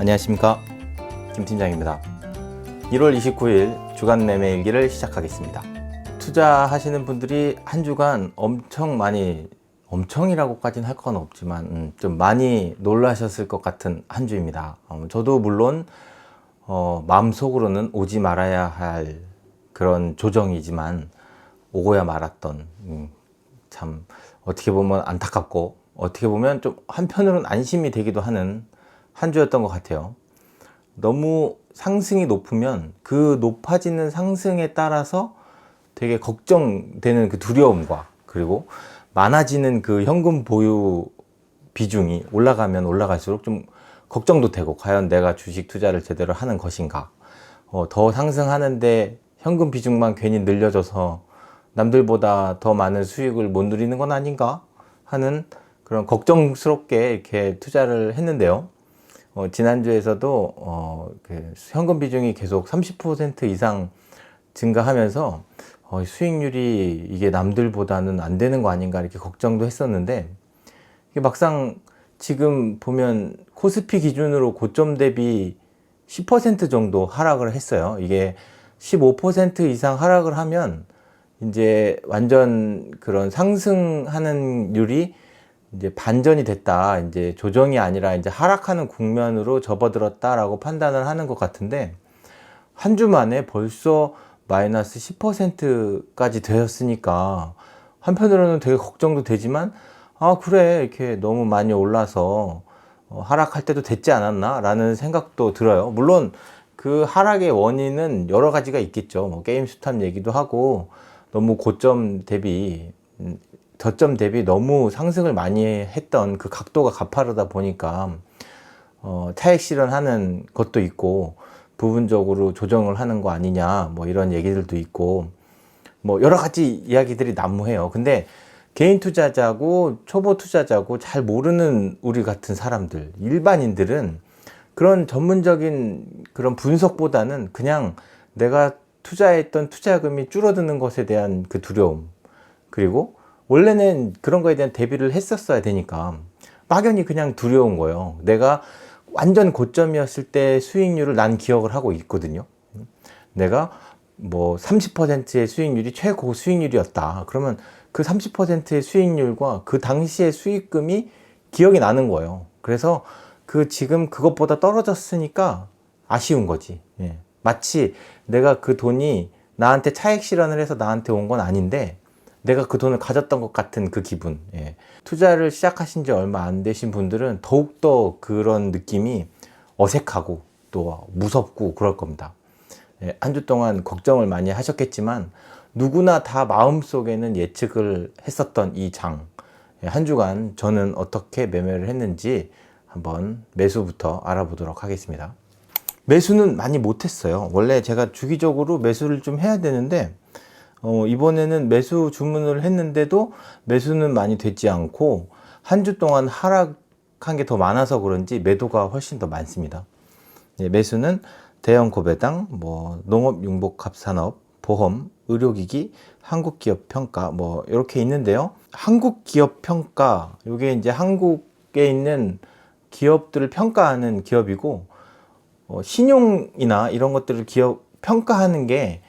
안녕하십니까, 김 팀장입니다. 1월 29일 주간 매매 일기를 시작하겠습니다. 투자하시는 분들이 한 주간 엄청이라고까지는 할 건 없지만 좀 많이 놀라셨을 것 같은 한 주입니다. 저도 물론 마음속으로는 오지 말아야 할 그런 조정이지만 오고야 말았던, 참 어떻게 보면 안타깝고 어떻게 보면 좀 한편으로는 안심이 되기도 하는 한 주였던 것 같아요. 너무 상승이 높으면 그 높아지는 상승에 따라서 되게 걱정되는 그 두려움과, 그리고 많아지는 그 현금 보유 비중이 올라가면 올라갈수록 좀 걱정도 되고, 과연 내가 주식 투자를 제대로 하는 것인가, 더 상승하는데 현금 비중만 괜히 늘려져서 남들보다 더 많은 수익을 못 누리는 건 아닌가 하는 그런 걱정스럽게 이렇게 투자를 했는데요. 지난주에서도 그 현금 비중이 계속 30% 이상 증가하면서 수익률이 이게 남들보다는 안 되는 거 아닌가 이렇게 걱정도 했었는데, 이게 막상 지금 보면 코스피 기준으로 고점 대비 10% 정도 하락을 했어요. 이게 15% 이상 하락을 하면 이제 완전 그런 상승하는 률이 이제 반전이 됐다, 이제 조정이 아니라 이제 하락하는 국면으로 접어들었다라고 판단을 하는 것 같은데, 한 주 만에 벌써 마이너스 10%까지 되었으니까 한편으로는 되게 걱정도 되지만, 그래, 이렇게 너무 많이 올라서 하락할 때도 됐지 않았나 라는 생각도 들어요. 물론 그 하락의 원인은 여러 가지가 있겠죠. 뭐 게임 스탑 얘기도 하고, 너무 고점 대비 저점 대비 너무 상승을 많이 했던 그 각도가 가파르다 보니까 차익 실현하는 것도 있고, 부분적으로 조정을 하는 거 아니냐, 뭐 이런 얘기들도 있고, 뭐 여러 가지 이야기들이 난무해요. 근데 개인 투자자고 초보 투자자고 잘 모르는 우리 같은 사람들, 일반인들은 그런 전문적인 그런 분석보다는 그냥 내가 투자했던 투자금이 줄어드는 것에 대한 그 두려움, 그리고 원래는 그런 거에 대한 대비를 했었어야 되니까 막연히 그냥 두려운 거예요. 내가 완전 고점이었을 때 수익률을 난 기억을 하고 있거든요. 내가 뭐 30%의 수익률이 최고 수익률이었다. 그러면 그 30%의 수익률과 그 당시의 수익금이 기억이 나는 거예요. 그래서 지금 그것보다 떨어졌으니까 아쉬운 거지. 예. 마치 내가 그 돈이 나한테 차익 실현을 해서 나한테 온 건 아닌데 내가 그 돈을 가졌던 것 같은 그 기분. 예. 투자를 시작하신 지 얼마 안 되신 분들은 더욱더 그런 느낌이 어색하고 또 무섭고 그럴 겁니다. 예. 한 주 동안 걱정을 많이 하셨겠지만 누구나 다 마음속에는 예측을 했었던 이 장. 예. 한 주간 저는 어떻게 매매를 했는지 한번 매수부터 알아보도록 하겠습니다. 매수는 많이 못했어요. 원래 제가 주기적으로 매수를 좀 해야 되는데 이번에는 매수 주문을 했는데도 매수는 많이 되지 않고, 한 주 동안 하락한 게 더 많아서 그런지 매도가 훨씬 더 많습니다. 예, 매수는 대형 고배당, 뭐 농업융복합산업, 보험, 의료기기, 한국기업평가 뭐 이렇게 있는데요. 한국기업평가, 이게 이제 한국에 있는 기업들을 평가하는 기업이고, 신용이나 이런 것들을 평가하는 게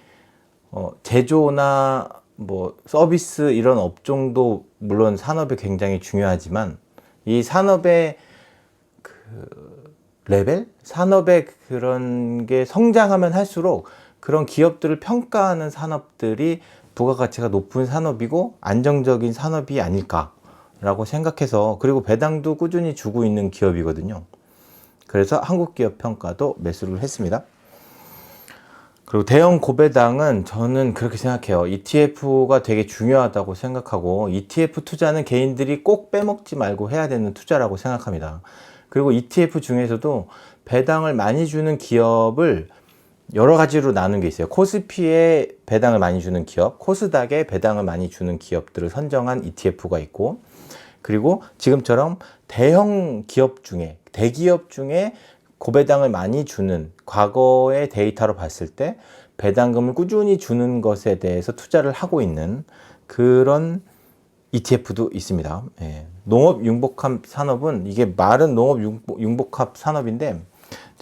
제조나 뭐 서비스 이런 업종도 물론 산업에 굉장히 중요하지만, 이 산업의 그 레벨? 산업의 그런 게 성장하면 할수록 그런 기업들을 평가하는 산업들이 부가가치가 높은 산업이고 안정적인 산업이 아닐까라고 생각해서, 그리고 배당도 꾸준히 주고 있는 기업이거든요. 그래서 한국기업평가도 매수를 했습니다. 그리고 대형 고배당은 저는 그렇게 생각해요. ETF가 되게 중요하다고 생각하고, ETF 투자는 개인들이 꼭 빼먹지 말고 해야 되는 투자라고 생각합니다. 그리고 ETF 중에서도 배당을 많이 주는 기업을 여러 가지로 나눈 게 있어요. 코스피에 배당을 많이 주는 기업, 코스닥에 배당을 많이 주는 기업들을 선정한 ETF가 있고, 그리고 지금처럼 대형 기업 중에, 대기업 중에 고배당을 많이 주는, 과거의 데이터로 봤을 때 배당금을 꾸준히 주는 것에 대해서 투자를 하고 있는 그런 ETF도 있습니다. 예. 농업융복합 산업은, 이게 말은 농업융복합 산업인데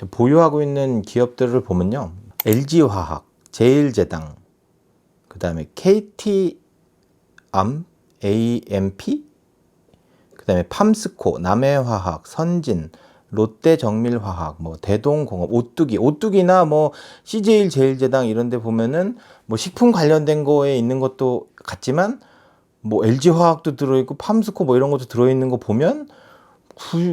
보유하고 있는 기업들을 보면요. LG화학, 제일제당, 그 다음에 KT암, AMP, 그 다음에 팜스코, 남해화학, 선진, 롯데정밀화학, 뭐 대동공업, 오뚜기나 뭐 CJ 제일제당 이런 데 보면은 뭐 식품 관련된 거에 있는 것도 같지만 뭐 LG화학도 들어있고 팜스코 뭐 이런 것도 들어있는 거 보면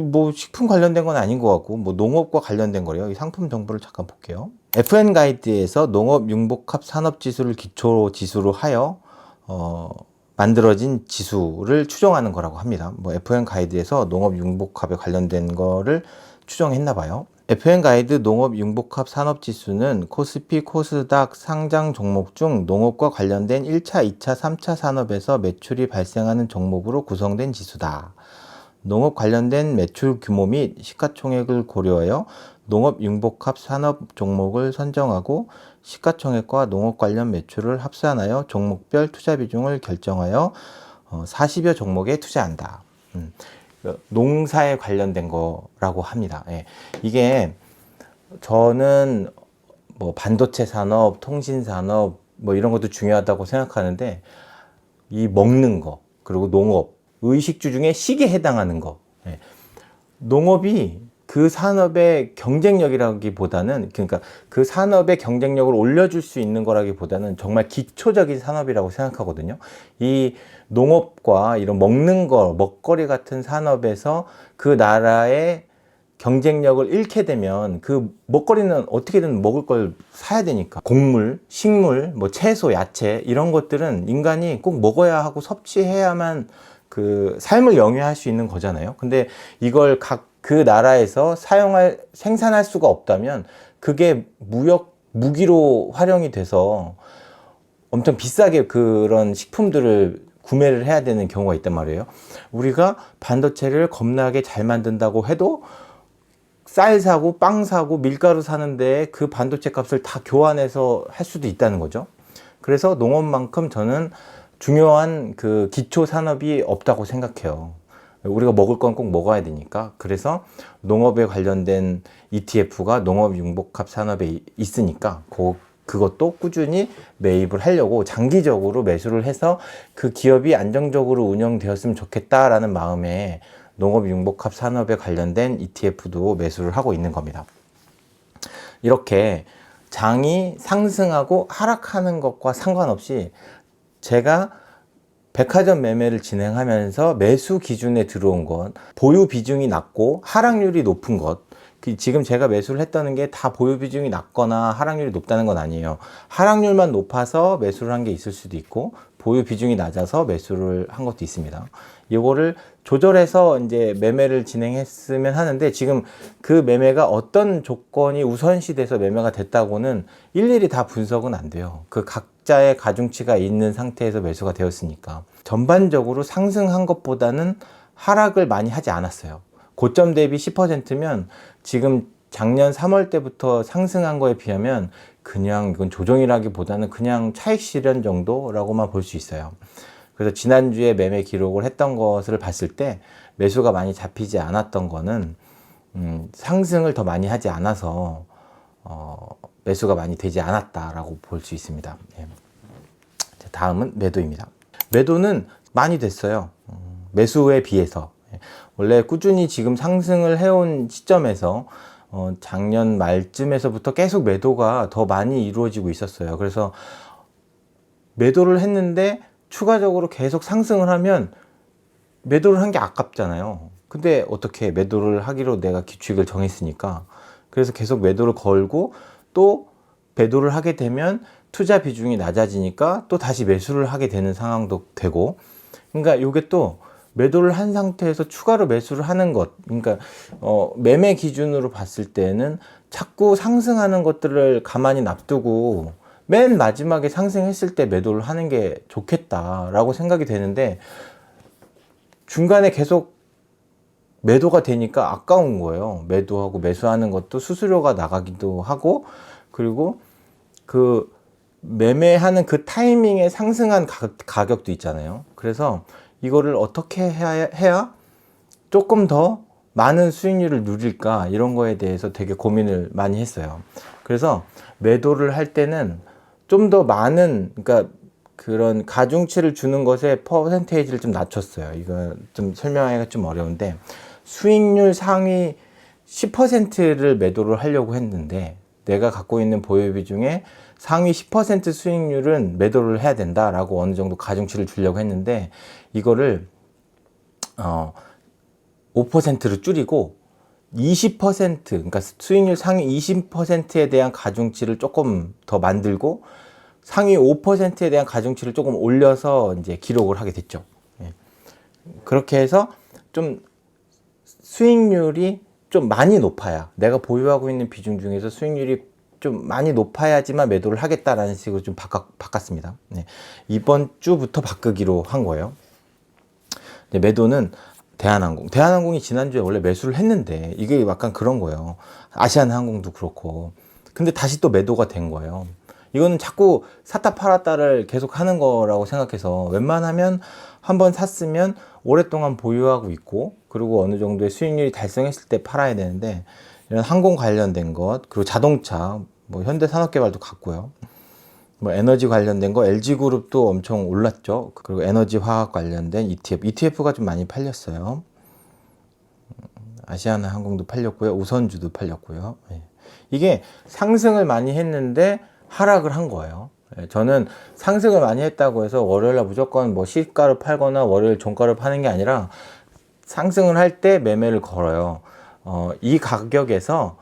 뭐 식품 관련된 건 아닌 것 같고 뭐 농업과 관련된 거래요. 이 상품 정보를 잠깐 볼게요. FN 가이드에서 농업 융복합 산업 지수를 기초 지수로 하여 만들어진 지수를 추정하는 거라고 합니다. 뭐 FN 가이드에서 농업 융복합에 관련된 거를 추정했나 봐요. FN 가이드 농업 융복합 산업 지수는 코스피 코스닥 상장 종목 중 농업과 관련된 1차, 2차, 3차 산업에서 매출이 발생하는 종목으로 구성된 지수다. 농업 관련된 매출 규모 및 시가총액을 고려하여 농업 융복합 산업 종목을 선정하고 시가총액과 농업 관련 매출을 합산하여 종목별 투자 비중을 결정하여 40여 종목에 투자한다. 농사에 관련된 거라고 합니다. 예. 이게 저는 뭐 반도체 산업, 통신 산업 뭐 이런 것도 중요하다고 생각하는데 이 먹는 거 그리고 농업 의식주 중에 식에 해당하는 거. 예. 농업이 그 산업의 경쟁력이라기보다는 그러니까 그 산업의 경쟁력을 올려줄 수 있는 거라기보다는 정말 기초적인 산업이라고 생각하거든요. 이 농업과 이런 먹는 거, 먹거리 같은 산업에서 그 나라의 경쟁력을 잃게 되면 그 먹거리는 어떻게든 먹을 걸 사야 되니까 곡물, 식물, 뭐 채소, 야채 이런 것들은 인간이 꼭 먹어야 하고 섭취해야만 그 삶을 영위할 수 있는 거잖아요. 근데 이걸 각 그 나라에서 생산할 수가 없다면 그게 무기로 활용이 돼서 엄청 비싸게 그런 식품들을 구매를 해야 되는 경우가 있단 말이에요. 우리가 반도체를 겁나게 잘 만든다고 해도 쌀 사고 빵 사고 밀가루 사는데 그 반도체 값을 다 교환해서 할 수도 있다는 거죠. 그래서 농업만큼 저는 중요한 그 기초 산업이 없다고 생각해요. 우리가 먹을 건 꼭 먹어야 되니까. 그래서 농업에 관련된 ETF가 농업 융복합 산업에 있으니까 그것도 꾸준히 매입을 하려고 장기적으로 매수를 해서 그 기업이 안정적으로 운영되었으면 좋겠다라는 마음에 농업 융복합 산업에 관련된 ETF도 매수를 하고 있는 겁니다. 이렇게 장이 상승하고 하락하는 것과 상관없이 제가 백화점 매매를 진행하면서 매수 기준에 들어온 것, 보유 비중이 낮고 하락률이 높은 것, 지금 제가 매수를 했다는 게 다 보유 비중이 낮거나 하락률이 높다는 건 아니에요. 하락률만 높아서 매수를 한 게 있을 수도 있고 보유 비중이 낮아서 매수를 한 것도 있습니다. 이거를 조절해서 이제 매매를 진행했으면 하는데 지금 그 매매가 어떤 조건이 우선시 돼서 매매가 됐다고는 일일이 다 분석은 안 돼요. 그 각자의 가중치가 있는 상태에서 매수가 되었으니까 전반적으로 상승한 것보다는 하락을 많이 하지 않았어요. 고점 대비 10%면 지금 작년 3월 때부터 상승한 거에 비하면 그냥 이건 조정이라기보다는 그냥 차익 실현 정도라고만 볼 수 있어요. 그래서 지난주에 매매 기록을 했던 것을 봤을 때 매수가 많이 잡히지 않았던 거는 상승을 더 많이 하지 않아서 매수가 많이 되지 않았다라고 볼 수 있습니다. 예. 다음은 매도입니다. 매도는 많이 됐어요. 매수에 비해서. 원래 꾸준히 지금 상승을 해온 시점에서 작년 말쯤에서부터 계속 매도가 더 많이 이루어지고 있었어요. 그래서 매도를 했는데 추가적으로 계속 상승을 하면 매도를 한 게 아깝잖아요. 근데 어떻게 매도를 하기로 내가 규칙을 정했으니까 그래서 계속 매도를 걸고 또 매도를 하게 되면 투자 비중이 낮아지니까 또 다시 매수를 하게 되는 상황도 되고 그러니까 이게 또 매도를 한 상태에서 추가로 매수를 하는 것 그러니까 매매 기준으로 봤을 때는 자꾸 상승하는 것들을 가만히 놔두고 맨 마지막에 상승했을 때 매도를 하는 게 좋겠다라고 생각이 되는데 중간에 계속 매도가 되니까 아까운 거예요. 매도하고 매수하는 것도 수수료가 나가기도 하고 그리고 그 매매하는 그 타이밍에 상승한 가격도 있잖아요. 그래서 이거를 어떻게 해야 조금 더 많은 수익률을 누릴까 이런 거에 대해서 되게 고민을 많이 했어요. 그래서 매도를 할 때는 좀 더 많은, 그러니까 그런 가중치를 주는 것에 퍼센테이지를 좀 낮췄어요. 이거 좀 설명하기가 좀 어려운데, 수익률 상위 10%를 매도를 하려고 했는데, 내가 갖고 있는 보유 비중에 상위 10% 수익률은 매도를 해야 된다라고 어느 정도 가중치를 주려고 했는데, 이거를 5%로 줄이고 20%, 그러니까 수익률 상위 20%에 대한 가중치를 조금 더 만들고 상위 5%에 대한 가중치를 조금 올려서 이제 기록을 하게 됐죠. 예. 그렇게 해서 좀 수익률이 좀 많이 높아야, 내가 보유하고 있는 비중 중에서 수익률이 좀 많이 높아야지만 매도를 하겠다라는 식으로 좀 바꿨습니다. 네. 이번 주부터 바꾸기로 한 거예요. 네, 매도는 대한항공이 지난주에 원래 매수를 했는데 이게 약간 그런 거예요. 아시아나항공도 그렇고. 근데 다시 또 매도가 된 거예요. 이거는 자꾸 샀다 팔았다를 계속 하는 거라고 생각해서, 웬만하면 한번 샀으면 오랫동안 보유하고 있고, 그리고 어느 정도의 수익률이 달성했을 때 팔아야 되는데, 이런 항공 관련된 것, 그리고 자동차, 뭐 현대산업개발도 갔고요. 뭐 에너지 관련된 거 LG그룹도 엄청 올랐죠. 그리고 에너지 화학 관련된 ETF가 좀 많이 팔렸어요. 아시아나항공도 팔렸고요. 우선주도 팔렸고요. 예. 이게 상승을 많이 했는데 하락을 한 거예요. 예. 저는 상승을 많이 했다고 해서 월요일날 무조건 뭐 시가를 팔거나 월요일 종가를 파는 게 아니라, 상승을 할 때 매매를 걸어요. 이 가격에서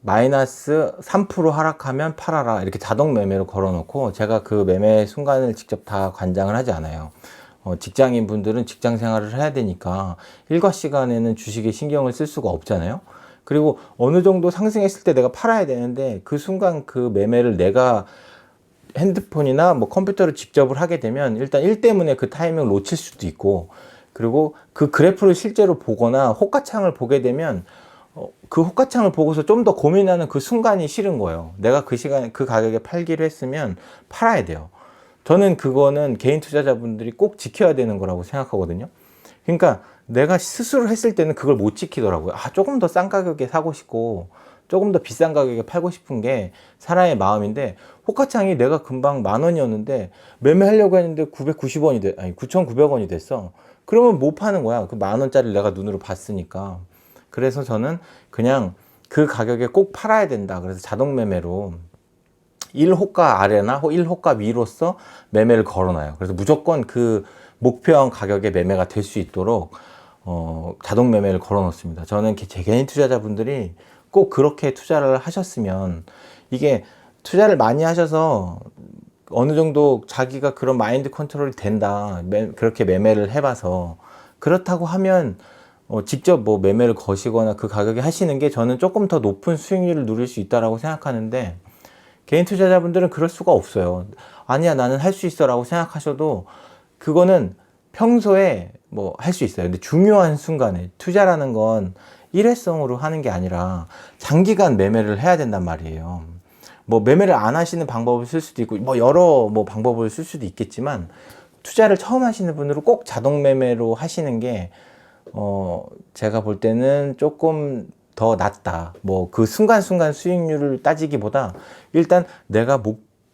마이너스 3% 하락하면 팔아라, 이렇게 자동 매매로 걸어놓고, 제가 그 매매 순간을 직접 다 관장을 하지 않아요. 직장인 분들은 직장 생활을 해야 되니까 일과 시간에는 주식에 신경을 쓸 수가 없잖아요. 그리고 어느 정도 상승했을 때 내가 팔아야 되는데, 그 순간 그 매매를 내가 핸드폰이나 뭐 컴퓨터로 직접을 하게 되면 일단 일 때문에 그 타이밍을 놓칠 수도 있고, 그리고 그 그래프를 실제로 보거나 호가창을 보게 되면 그 호가창을 보고서 좀 더 고민하는 그 순간이 싫은 거예요. 내가 그 시간에 그 가격에 팔기로 했으면 팔아야 돼요. 저는 그거는 개인 투자자분들이 꼭 지켜야 되는 거라고 생각하거든요. 그러니까 내가 스스로 했을 때는 그걸 못 지키더라고요. 조금 더 싼 가격에 사고 싶고 조금 더 비싼 가격에 팔고 싶은 게 사람의 마음인데, 호가창이 내가 금방 10,000원이었는데 매매하려고 했는데 9,900원이 됐어. 그러면 못 파는 거야. 그 10,000원짜리를 내가 눈으로 봤으니까. 그래서 저는 그냥 그 가격에 꼭 팔아야 된다. 그래서 자동 매매로 1호가 아래나 1호가 위로서 매매를 걸어놔요. 그래서 무조건 그 목표한 가격에 매매가 될 수 있도록 자동 매매를 걸어 놓습니다. 저는 제 개인 투자자분들이 꼭 그렇게 투자를 하셨으면, 이게 투자를 많이 하셔서 어느 정도 자기가 그런 마인드 컨트롤이 된다, 그렇게 매매를 해봐서 그렇다고 하면 직접 뭐 매매를 거시거나 그 가격에 하시는 게 저는 조금 더 높은 수익률을 누릴 수 있다라고 생각하는데, 개인 투자자분들은 그럴 수가 없어요. 아니야, 나는 할 수 있어 라고 생각하셔도 그거는 평소에 뭐 할 수 있어요. 근데 중요한 순간에, 투자라는 건 일회성으로 하는 게 아니라 장기간 매매를 해야 된단 말이에요. 뭐 매매를 안 하시는 방법을 쓸 수도 있고, 뭐 여러 방법을 쓸 수도 있겠지만, 투자를 처음 하시는 분들은 꼭 자동 매매로 하시는 게 제가 볼 때는 조금 더 낫다. 뭐 그 순간순간 수익률을 따지기보다 일단 내가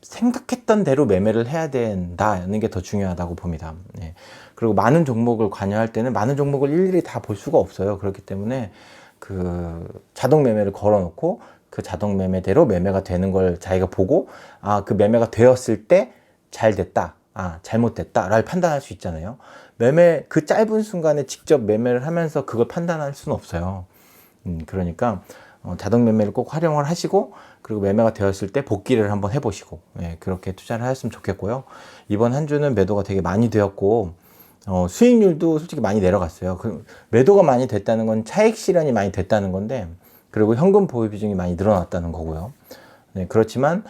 생각했던 대로 매매를 해야 된다는 게 더 중요하다고 봅니다. 예. 그리고 많은 종목을 관여할 때는 많은 종목을 일일이 다 볼 수가 없어요. 그렇기 때문에 그 자동 매매를 걸어 놓고 그 자동 매매대로 매매가 되는 걸 자기가 보고, 그 매매가 되었을 때 잘 됐다, 잘못됐다를 판단할 수 있잖아요. 그 짧은 순간에 직접 매매를 하면서 그걸 판단할 수는 없어요. 그러니까 자동 매매를 꼭 활용을 하시고, 그리고 매매가 되었을 때 복귀를 한번 해보시고, 그렇게 투자를 하셨으면 좋겠고요. 이번 한 주는 매도가 되게 많이 되었고, 수익률도 솔직히 많이 내려갔어요. 매도가 많이 됐다는 건 차익 실현이 많이 됐다는 건데, 그리고 현금 보유 비중이 많이 늘어났다는 거고요. 그렇지만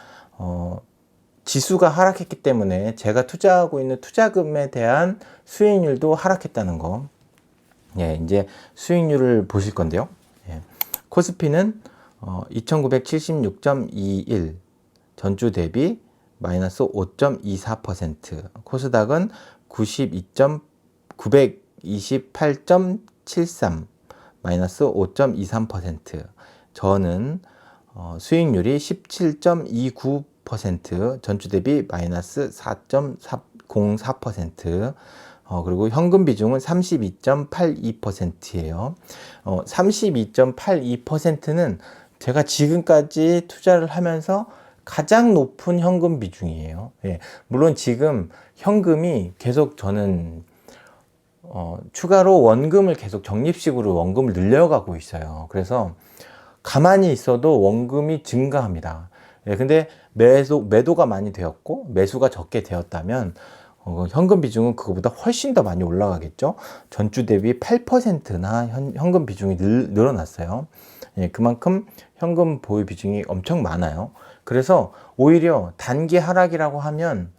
지수가 하락했기 때문에 제가 투자하고 있는 투자금에 대한 수익률도 하락했다는 거. 이제 수익률을 보실 건데요. 코스피는 2976.21, 전주 대비 마이너스 5.24%, 코스닥은 928.73, 마이너스 5.23%, 저는 수익률이 17.29%, 전주 대비 마이너스 4.04%, 그리고 현금 비중은 32.82%예요. 32.82%는 제가 지금까지 투자를 하면서 가장 높은 현금 비중이에요. 예, 물론 지금 현금이 계속 저는 추가로 원금을 계속 적립식으로 원금을 늘려가고 있어요. 그래서 가만히 있어도 원금이 증가합니다. 예, 근데 매도가 많이 되었고 매수가 적게 되었다면 현금 비중은 그거보다 훨씬 더 많이 올라가겠죠. 전주 대비 8%나 현금 비중이 늘어났어요. 예, 그만큼 현금 보유 비중이 엄청 많아요. 그래서 오히려 단기 하락이라고 하면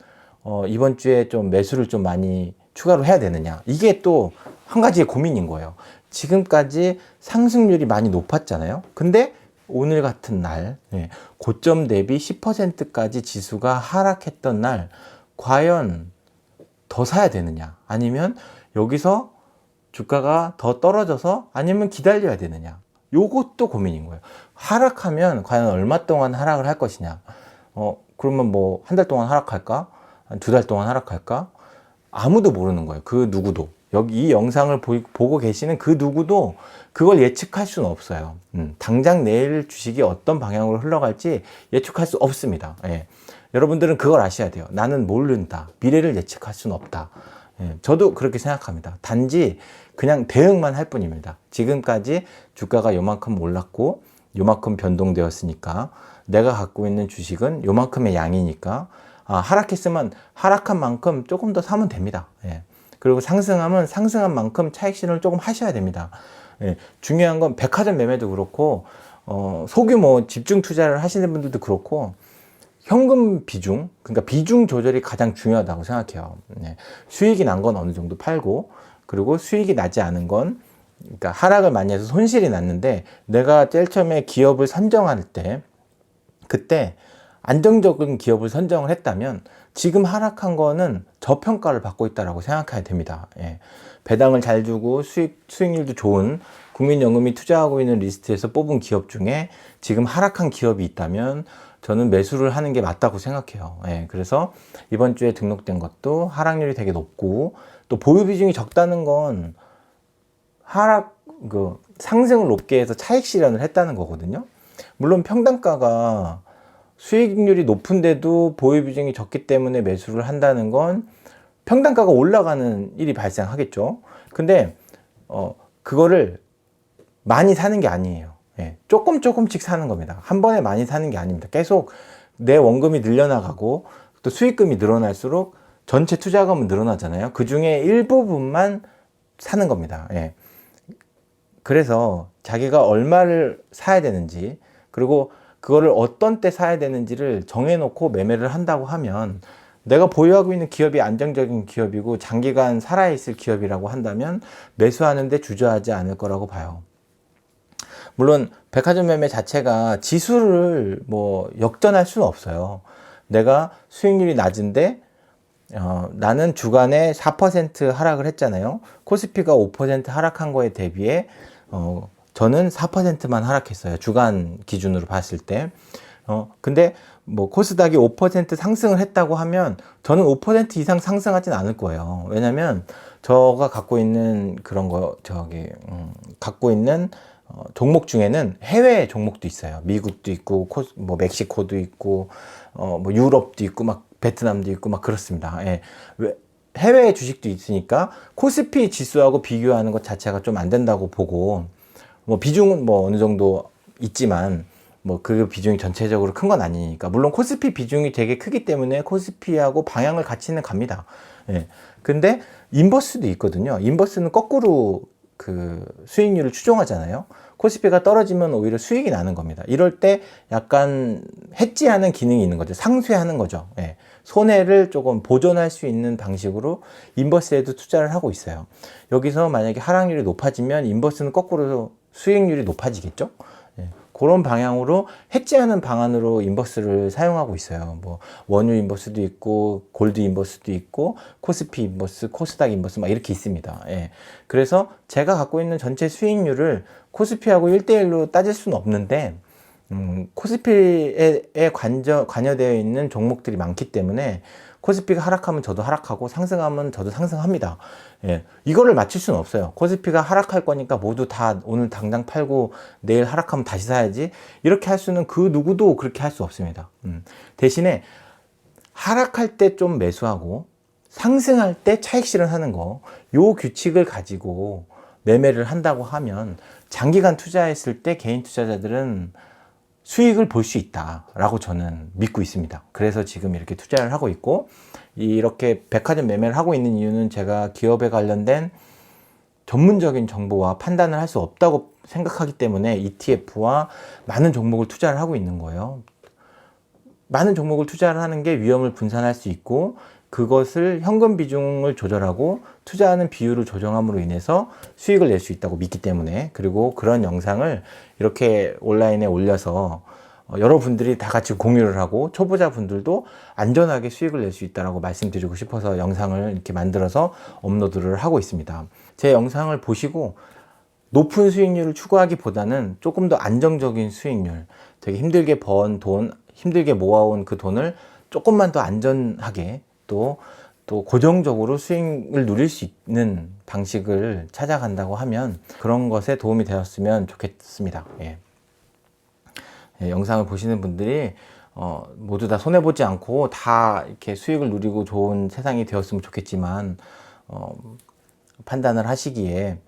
이번 주에 좀 매수를 좀 많이 추가로 해야 되느냐, 이게 또 한 가지의 고민인 거예요. 지금까지 상승률이 많이 높았잖아요. 근데 오늘 같은 날, 예, 고점 대비 10%까지 지수가 하락했던 날 과연 더 사야 되느냐, 아니면 여기서 주가가 더 떨어져서 아니면 기다려야 되느냐, 요것도 고민인 거예요. 하락하면 과연 얼마 동안 하락을 할 것이냐. 그러면 뭐 한 달 동안 하락할까? 한 두 달 동안 하락할까? 아무도 모르는 거예요. 그 누구도. 여기 이 영상을 보고 계시는 그 누구도 그걸 예측할 수는 없어요. 당장 내일 주식이 어떤 방향으로 흘러갈지 예측할 수 없습니다. 예. 여러분들은 그걸 아셔야 돼요. 나는 모른다. 미래를 예측할 수는 없다. 예. 저도 그렇게 생각합니다. 단지 그냥 대응만 할 뿐입니다. 지금까지 주가가 요만큼 올랐고 요만큼 변동되었으니까 내가 갖고 있는 주식은 요만큼의 양이니까 하락했으면 하락한 만큼 조금 더 사면 됩니다. 예. 그리고 상승하면 상승한 만큼 차익 실현을 조금 하셔야 됩니다. 예. 중요한 건 백화점 매매도 그렇고 소규모 집중 투자를 하시는 분들도 그렇고 현금 비중, 그러니까 비중 조절이 가장 중요하다고 생각해요. 예. 수익이 난 건 어느 정도 팔고, 그리고 수익이 나지 않은 건, 그러니까 하락을 많이 해서 손실이 났는데 내가 제일 처음에 기업을 선정할 때 그때 안정적인 기업을 선정을 했다면 지금 하락한 거는 저평가를 받고 있다고 생각해야 됩니다. 예. 배당을 잘 주고 수익률도 좋은 국민연금이 투자하고 있는 리스트에서 뽑은 기업 중에 지금 하락한 기업이 있다면 저는 매수를 하는 게 맞다고 생각해요. 예. 그래서 이번 주에 등록된 것도 하락률이 되게 높고, 또 보유 비중이 적다는 건 상승을 높게 해서 차익 실현을 했다는 거거든요. 물론 평단가가 수익률이 높은데도 보유 비중이 적기 때문에 매수를 한다는 건 평단가가 올라가는 일이 발생하겠죠. 근데 그거를 많이 사는 게 아니에요. 예, 조금씩 사는 겁니다. 한 번에 많이 사는 게 아닙니다. 계속 내 원금이 늘려나가고 또 수익금이 늘어날수록 전체 투자금은 늘어나잖아요. 그 중에 일부분만 사는 겁니다. 예. 그래서 자기가 얼마를 사야 되는지, 그리고 그거를 어떤 때 사야 되는지를 정해놓고 매매를 한다고 하면, 내가 보유하고 있는 기업이 안정적인 기업이고 장기간 살아있을 기업이라고 한다면 매수하는데 주저하지 않을 거라고 봐요. 물론 백화점 매매 자체가 지수를 뭐 역전할 수는 없어요. 내가 수익률이 낮은데 나는 주간에 4% 하락을 했잖아요. 코스피가 5% 하락한 거에 대비해 저는 4%만 하락했어요. 주간 기준으로 봤을 때. 근데 뭐 코스닥이 5% 상승을 했다고 하면 저는 5% 이상 상승하진 않을 거예요. 왜냐면 저가 갖고 있는 그런 거 갖고 있는 종목 중에는 해외 종목도 있어요. 미국도 있고 뭐 멕시코도 있고 뭐 유럽도 있고 막 베트남도 있고 막 그렇습니다. 예. 해외 주식도 있으니까 코스피 지수하고 비교하는 것 자체가 좀 안 된다고 보고, 뭐 비중은 뭐 어느 정도 있지만 뭐 그 비중이 전체적으로 큰 건 아니니까. 물론 코스피 비중이 되게 크기 때문에 코스피하고 방향을 같이는 갑니다. 예. 근데 인버스도 있거든요. 인버스는 거꾸로 그 수익률을 추종하잖아요. 코스피가 떨어지면 오히려 수익이 나는 겁니다. 이럴 때 약간 해지하는 기능이 있는 거죠. 상쇄하는 거죠. 예. 손해를 조금 보존할 수 있는 방식으로 인버스에도 투자를 하고 있어요. 여기서 만약에 하락률이 높아지면 인버스는 거꾸로 수익률이 높아지겠죠. 예. 그런 방향으로 해지하는 방안으로 인버스를 사용하고 있어요. 뭐 원유 인버스도 있고 골드 인버스도 있고 코스피 인버스, 코스닥 인버스 막 이렇게 있습니다. 예. 그래서 제가 갖고 있는 전체 수익률을 코스피하고 1대1로 따질 수는 없는데 코스피에 관여되어 있는 종목들이 많기 때문에 코스피가 하락하면 저도 하락하고 상승하면 저도 상승합니다. 예, 이거를 맞출 수는 없어요. 코스피가 하락할 거니까 모두 다 오늘 당장 팔고 내일 하락하면 다시 사야지, 이렇게 할 수는 그 누구도 그렇게 할 수 없습니다. 대신에 하락할 때 좀 매수하고 상승할 때 차익 실현하는 거, 요 규칙을 가지고 매매를 한다고 하면 장기간 투자했을 때 개인 투자자들은 수익을 볼 수 있다라고 저는 믿고 있습니다. 그래서 지금 이렇게 투자를 하고 있고, 이렇게 백화점 매매를 하고 있는 이유는 제가 기업에 관련된 전문적인 정보와 판단을 할 수 없다고 생각하기 때문에 ETF와 많은 종목을 투자를 하고 있는 거예요. 많은 종목을 투자를 하는 게 위험을 분산할 수 있고, 그것을 현금 비중을 조절하고 투자하는 비율을 조정함으로 인해서 수익을 낼 수 있다고 믿기 때문에, 그리고 그런 영상을 이렇게 온라인에 올려서 여러분들이 다 같이 공유를 하고 초보자분들도 안전하게 수익을 낼 수 있다고 말씀드리고 싶어서 영상을 이렇게 만들어서 업로드를 하고 있습니다. 제 영상을 보시고 높은 수익률을 추구하기보다는 조금 더 안정적인 수익률, 되게 힘들게 번 돈, 힘들게 모아온 그 돈을 조금만 더 안전하게 또 고정적으로 수익을 누릴 수 있는 방식을 찾아간다고 하면 그런 것에 도움이 되었으면 좋겠습니다. 예. 예, 영상을 보시는 분들이 모두 다 손해보지 않고 다 이렇게 수익을 누리고 좋은 세상이 되었으면 좋겠지만, 판단을 하시기에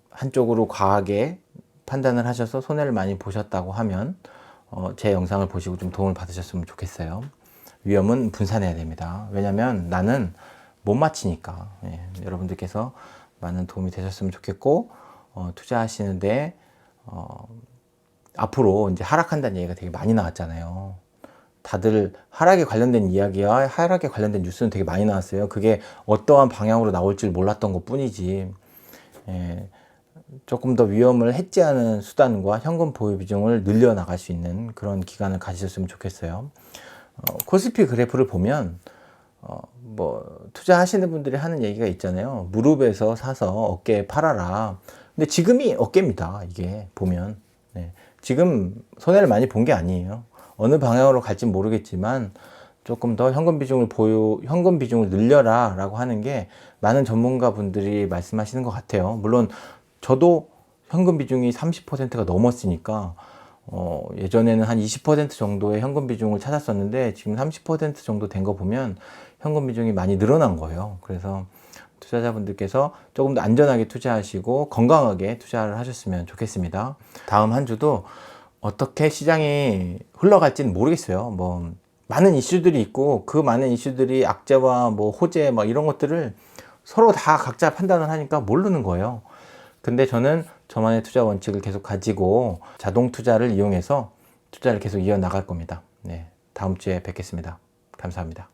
한쪽으로 과하게 판단을 하셔서 손해를 많이 보셨다고 하면 제 영상을 보시고 좀 도움을 받으셨으면 좋겠어요. 위험은 분산해야 됩니다. 왜냐면 나는 못 맞히니까. 예, 여러분들께서 많은 도움이 되셨으면 좋겠고, 투자하시는데 앞으로 이제 하락한다는 얘기가 되게 많이 나왔잖아요. 다들 하락에 관련된 이야기와 하락에 관련된 뉴스는 되게 많이 나왔어요. 그게 어떠한 방향으로 나올지 몰랐던 것 뿐이지. 예, 조금 더 위험을 해지하는 수단과 현금 보유 비중을 늘려나갈 수 있는 그런 기간을 가지셨으면 좋겠어요. 코스피 그래프를 보면 뭐 투자하시는 분들이 하는 얘기가 있잖아요. 무릎에서 사서 어깨에 팔아라. 근데 지금이 어깨입니다. 이게 보면. 네. 지금 손해를 많이 본 게 아니에요. 어느 방향으로 갈지 모르겠지만 조금 더 현금 비중을 늘려라 라고 하는 게 많은 전문가 분들이 말씀하시는 것 같아요. 물론 저도 현금 비중이 30%가 넘었으니까 예전에는 한 20% 정도의 현금 비중을 찾았었는데 지금 30% 정도 된 거 보면 현금 비중이 많이 늘어난 거예요. 그래서 투자자분들께서 조금 더 안전하게 투자하시고 건강하게 투자를 하셨으면 좋겠습니다. 다음 한 주도 어떻게 시장이 흘러갈지는 모르겠어요. 뭐 많은 이슈들이 있고 그 많은 이슈들이 악재와 뭐 호재 막 이런 것들을 서로 다 각자 판단을 하니까 모르는 거예요. 근데 저는 저만의 투자 원칙을 계속 가지고 자동 투자를 이용해서 투자를 계속 이어나갈 겁니다. 네, 다음 주에 뵙겠습니다. 감사합니다.